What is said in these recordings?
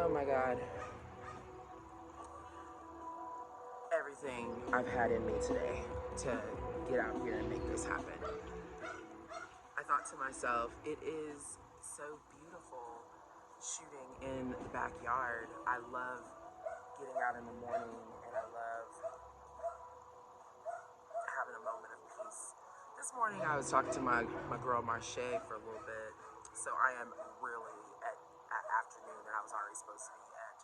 Oh my God. Everything I've had in me today to get out here and make this happen. I thought to myself, it is so beautiful shooting in the backyard. I love getting out in the morning and I love having a moment of peace. This morning I was talking to my girl Marche for a little bit. So I am really at afternoon and I was already supposed to be at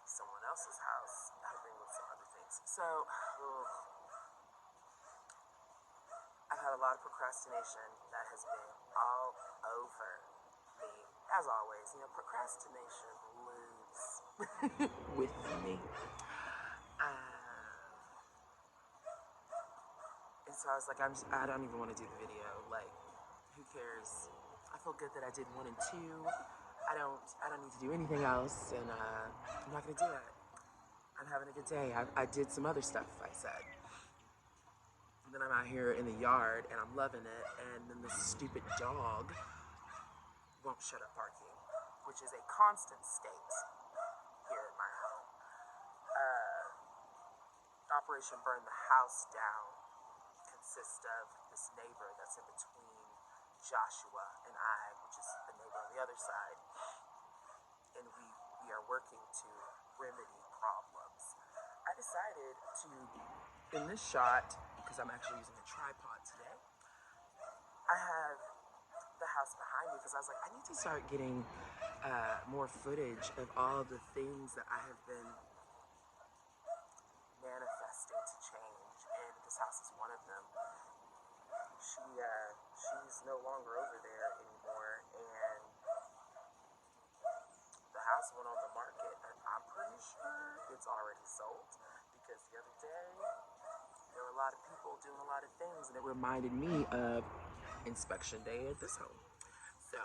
someone else's house helping with some other things. So I've had a lot of procrastination that has been all over me. As always, procrastination lives with me. And so I was like, I don't even want to do the video. Like, who cares? I feel good that I did 1 and 2. I don't need to do anything else, and I'm not gonna do it. I'm having a good day. I did some other stuff, I said. And then I'm out here in the yard, and I'm loving it, and then this stupid dog won't shut up barking, which is a constant state here at my home. Operation Burn the House Down consists of this neighbor that's in between Joshua and I, which is the neighbor on the other side, and we are working to remedy problems. I decided to, in this shot, because I'm actually using a tripod today, I have the house behind me because I was like, I need to start getting more footage of all the things that I have been manifesting to change, and this house is one of them. She's no longer over there anymore, and the house went on the market, and I'm pretty sure it's already sold because the other day there were a lot of people doing a lot of things, and it reminded me of inspection day at this home. So,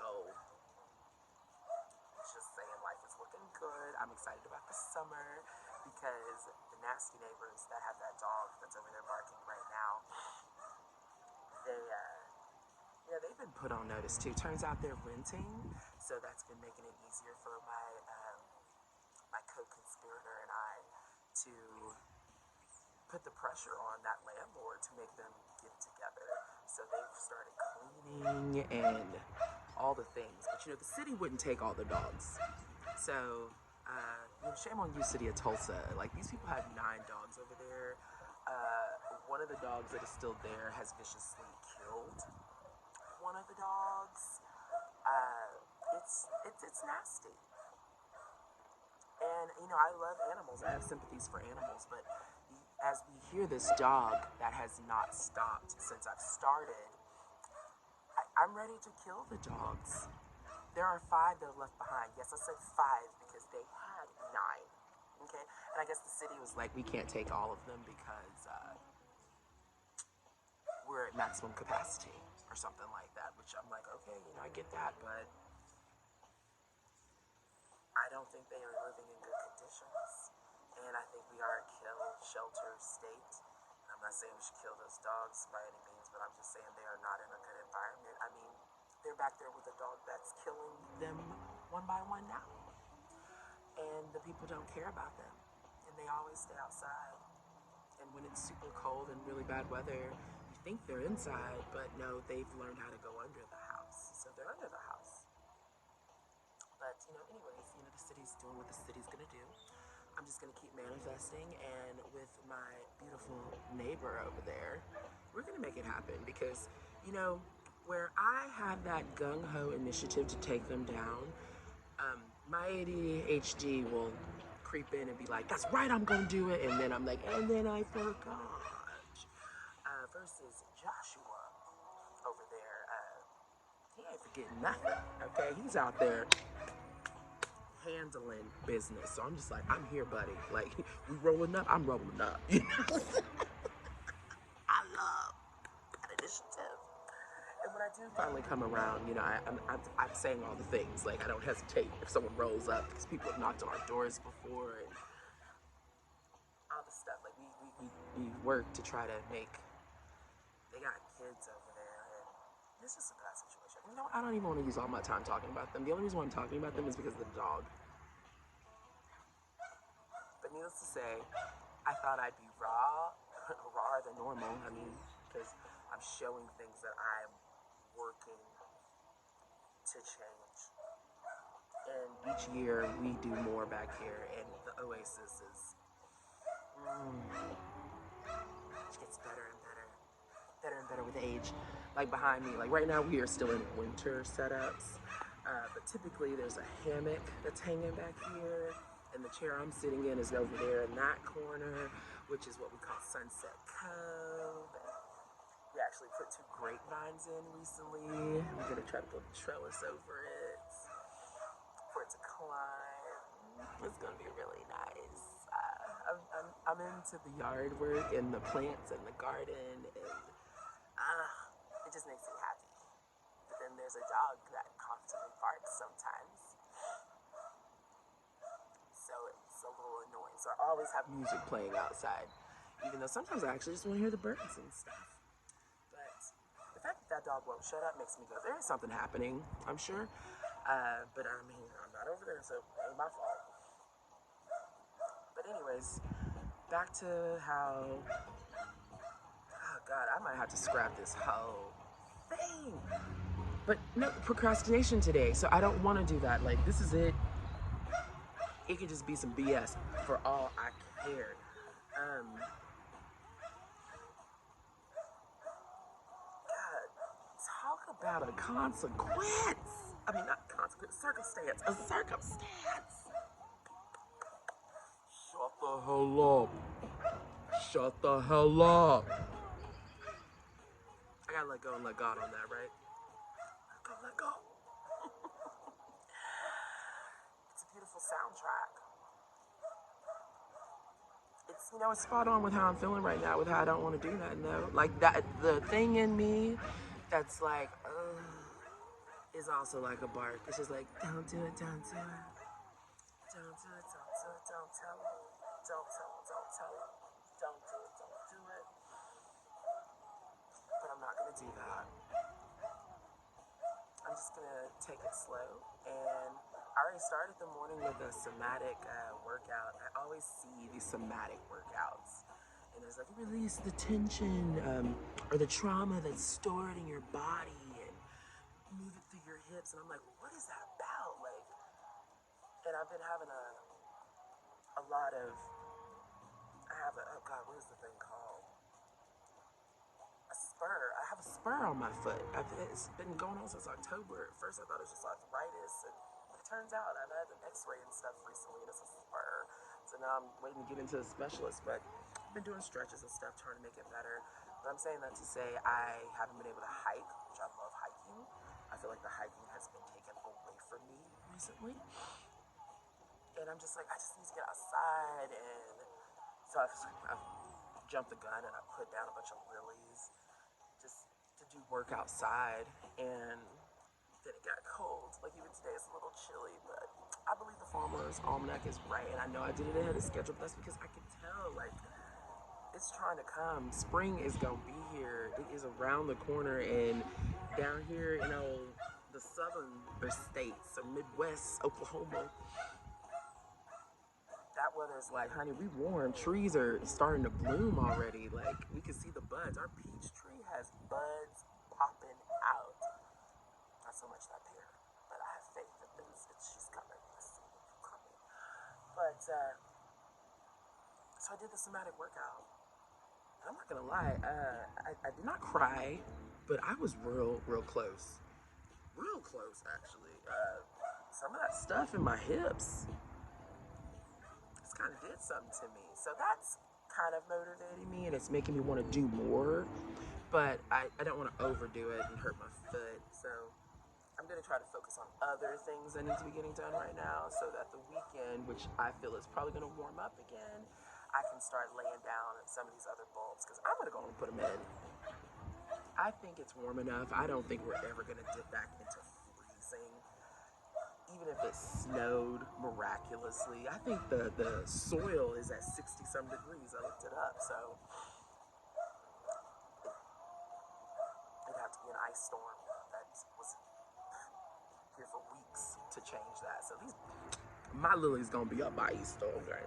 just saying, life is looking good. I'm excited about the summer because the nasty neighbors that have that dog that's over there barking right now, they've been put on notice too. Turns out they're renting, so that's been making it easier for my co-conspirator and I to put the pressure on that landlord to make them get it together. So they've started cleaning and all the things. But the city wouldn't take all the dogs. So shame on you, city of Tulsa. Like, these people have 9 dogs over there. One of the dogs that is still there has viciously killed one of the dogs. It's nasty. And I love animals. I have sympathies for animals, but as we hear this dog that has not stopped since I've started, I'm ready to kill the dogs. There are 5 that are left behind. Yes, I said 5 because they had 9. Okay, and I guess the city was like, we can't take all of them because we're at maximum capacity or something like that, which I'm like, okay, I get that, but I don't think they are living in good conditions. And I think we are a kill shelter state. And I'm not saying we should kill those dogs by any means, but I'm just saying they are not in a good environment. I mean, they're back there with a dog that's killing them one by one now. And the people don't care about them. And they always stay outside. And when it's super cold and really bad weather, you think they're inside, but no, they've learned how to go under the house. So they're under the house. But, anyways, the city's doing what the city's gonna do. I'm just gonna keep manifesting, and with my beautiful neighbor over there, we're gonna make it happen because, where I had that gung-ho initiative to take them down, my ADHD will creep in and be like, that's right, I'm gonna do it, and then I'm like, and then I forgot. Versus Joshua over there, he ain't forgetting nothing, okay? He's out there handling business. So I'm just like, I'm here, buddy. Like, we rolling up, I'm rolling up. I love that initiative. And when I do finally come around, I'm saying all the things. Like, I don't hesitate if someone rolls up because people have knocked on our doors before and all the stuff. Like, we work to try to make. They got kids over there, and it's just a bad situation. I don't even want to use all my time talking about them. The only reason why I'm talking about them is because of the dog. needless to say, I thought I'd be raw, rawer than normal. I mean, because I'm showing things that I'm working to change. And each year we do more back here, and the oasis is, it gets better and better, better and better with age. Like behind me, like right now we are still in winter setups, but typically there's a hammock that's hanging back here, and the chair I'm sitting in is over there in that corner, which is what we call Sunset Cove. We actually put 2 grapevines in recently. We're gonna try to put a trellis over it for it to climb. It's gonna be really nice. I'm into the yard work and the plants and the garden, and it just makes me happy. But then there's a dog that constantly barks sometimes, so it's a little annoying. So I always have music playing outside, even though sometimes I actually just want to hear the birds and stuff. But the fact that that dog won't shut up makes me go, there is something happening, I'm sure. But I mean, I'm not over there, so it ain't my fault. But anyways, back to how, oh God, I might have to scrap this whole thing. But no procrastination today, so I don't want to do that. Like, this is it. It could just be some BS for all I care. God, talk about a consequence. I mean, not consequence, circumstance. A circumstance. Shut the hell up. Shut the hell up. I gotta let go and let God on that, right? Let go, let go. It's a beautiful soundtrack. It's, you know, it's spot on with how I'm feeling right now, with how I don't want to do nothing though. Like that, the thing in me that's like, is also like a bark. It's just like, don't do it, don't do it. Don't do it, don't do it, don't tell it. Don't tell it, don't tell it. Don't do it, don't do it. But I'm not gonna do that. I'm just gonna take it slow. And I already started the morning with a somatic workout. I always see these somatic workouts. And it's like, release the tension or the trauma that's stored in your body and move it through your hips. And I'm like, what is that about? Like, and I've been having a lot of, I have a, oh God, what is the thing called? A spur. I have a spur on my foot. It's been going on since October. At first I thought it was just arthritis, and it turns out I've had an x-ray and stuff recently, and it's a spur. So now I'm waiting to get into a specialist, but I've been doing stretches and stuff trying to make it better. But I'm saying that to say I haven't been able to hike, which I love hiking. I feel like the hiking has been taken away from me recently. And I'm just like, I just need to get outside. And so I've jumped the gun and I put down a bunch of lilies just to do work outside. And then it got cold. Like even today it's a little chilly, but I believe the Farmer's Almanac is right. And I know I did it ahead of schedule, but that's because I can tell, like, it's trying to come. Spring is gonna be here. It is around the corner. And down here, you know, the southern states, or Midwest, Oklahoma, that weather's like, honey, we warm. Trees are starting to bloom already. Like, we can see the buds. Our peach tree has buds popping out. Not so much that pear, but I have faith that she's coming. She's coming. But, so I did the somatic workout. And I'm not gonna lie, I did not cry, but I was real close. Real close, actually. Some of that stuff in my hips kind of did something to me. So that's kind of motivating me, and it's making me want to do more. But I don't want to overdo it and hurt my foot. So I'm going to try to focus on other things that need to be getting done right now so that the weekend, which I feel is probably going to warm up again, I can start laying down some of these other bulbs because I'm going to go and put them in. I think it's warm enough. I don't think we're ever going to dip back into freezing. Even if it snowed miraculously, I think the soil is at 60-some degrees. I looked it up, so it'd have to be an ice storm that was here for weeks to change that. So my lily's gonna be up by Easter, okay?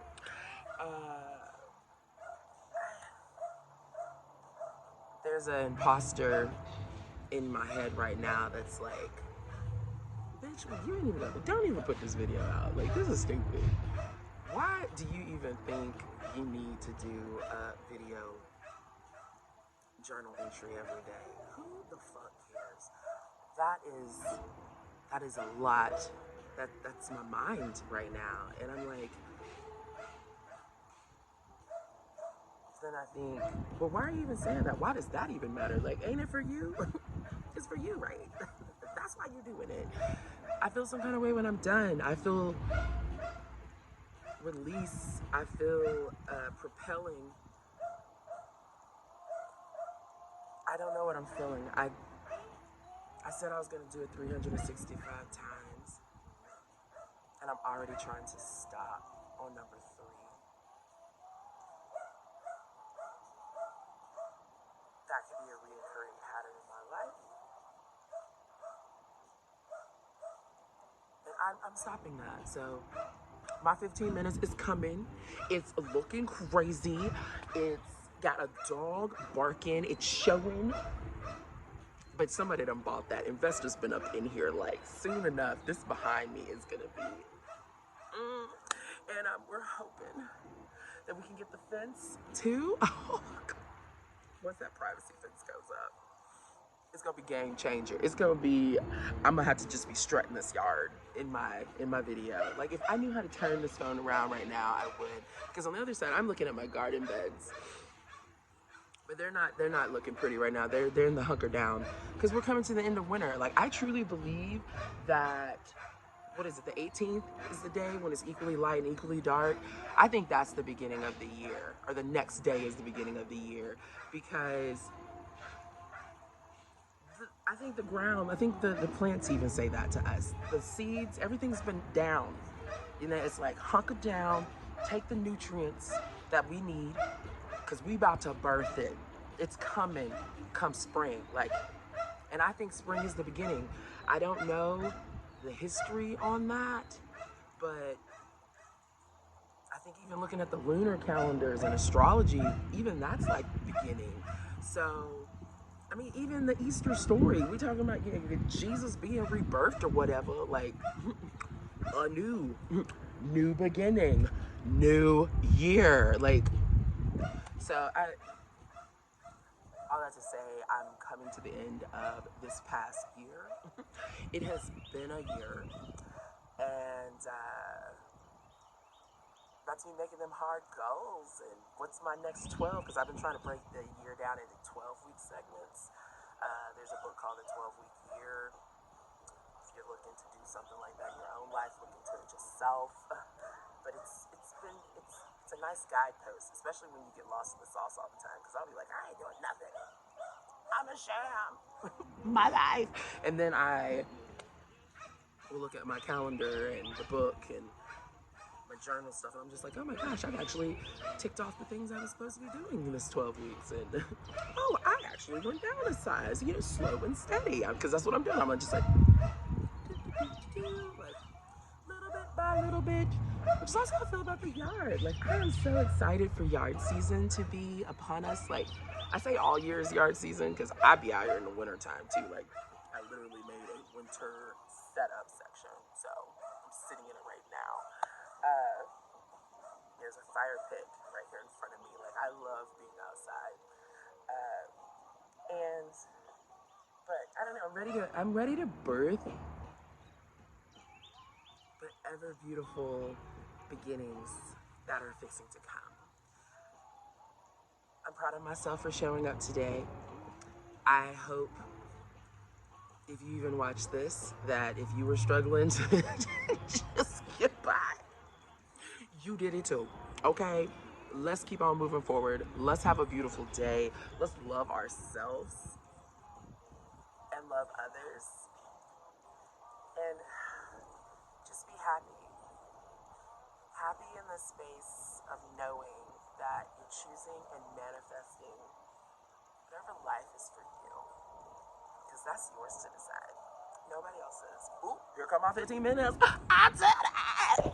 There's an imposter in my head right now that's like, bitch, you ain't even, don't even put this video out. Like, this is stupid. Why do you even think you need to do a video journal entry every day? Who the fuck cares? That is a lot. That's my mind right now. And I'm like, then I think, well, why are you even saying that? Why does that even matter? Like, ain't it for you? It's for you, right? That's why you're doing it. I feel some kind of way when I'm done. I feel release. I feel propelling. I don't know what I'm feeling. I said I was gonna do it 365 times, and I'm already trying to stop on number 3. That could be a reoccurring pattern in my life. And I'm stopping that. So my 15 minutes is coming. It's looking crazy. It's got a dog barking. It's showing. But somebody done bought that. Investors been up in here like soon enough. This behind me is gonna be. And we're hoping that we can get the fence too. Once that privacy fence goes up, it's gonna be game changer. It's gonna be, I'm gonna have to just be strutting this yard in my video. Like, if I knew how to turn this phone around right now, I would. Because on the other side, I'm looking at my garden beds, but they're not looking pretty right now. They're in the hunker down because we're coming to the end of winter. Like, I truly believe that, what is it, the 18th is the day when it's equally light and equally dark. I think that's the beginning of the year, or the next day is the beginning of the year, because I think the ground, I think the plants even say that to us. The seeds, everything's been down. You know, it's like hunker down, take the nutrients that we need, because we about to birth it. It's coming come spring. Like, and I think spring is the beginning. I don't know the history on that, but I think even looking at the lunar calendars and astrology, even that's like beginning. So, I mean, even the Easter story, we're talking about, you know, Jesus being rebirthed or whatever, like a new beginning, new year. Like, so all that to say, I'm coming to the end of this past year. It has been a year, and that's me making them hard goals. And what's my next 12? Because I've been trying to break the year down into 12-week segments. There's a book called The 12-Week Year. If you're looking to do something like that in your own life, look into it yourself. But it's a nice guidepost, especially when you get lost in the sauce all the time. Because I'll be like, I ain't doing nothing. I'm a sham. My life. And then I will look at my calendar and the book and my journal stuff, and I'm just like, oh my gosh, I've actually ticked off the things I was supposed to be doing in this 12 weeks. And oh, I actually went down a size, you know, slow and steady, because that's what I'm doing. I'm just like little bit by little bit. Which is also how I feel about the yard. Like, I am so excited for yard season to be upon us. Like, I say all year is yard season because I be out here in the winter time too. Like, I literally made a winter setup section, so I'm sitting in it right now. There's a fire pit right here in front of me. Like, I love being outside. But I don't know, I'm ready to birth the ever beautiful beginnings that are fixing to come. I'm proud of myself for showing up today. I hope, if you even watch this, that if you were struggling to just get by, you did it too, okay? Let's keep on moving forward. Let's have a beautiful day. Let's love ourselves and love others. And just be happy. Happy in the space of knowing that you're choosing and manifesting whatever life is for you. Because that's yours to decide. Nobody else's. Ooh, here come my 15 minutes. I did it!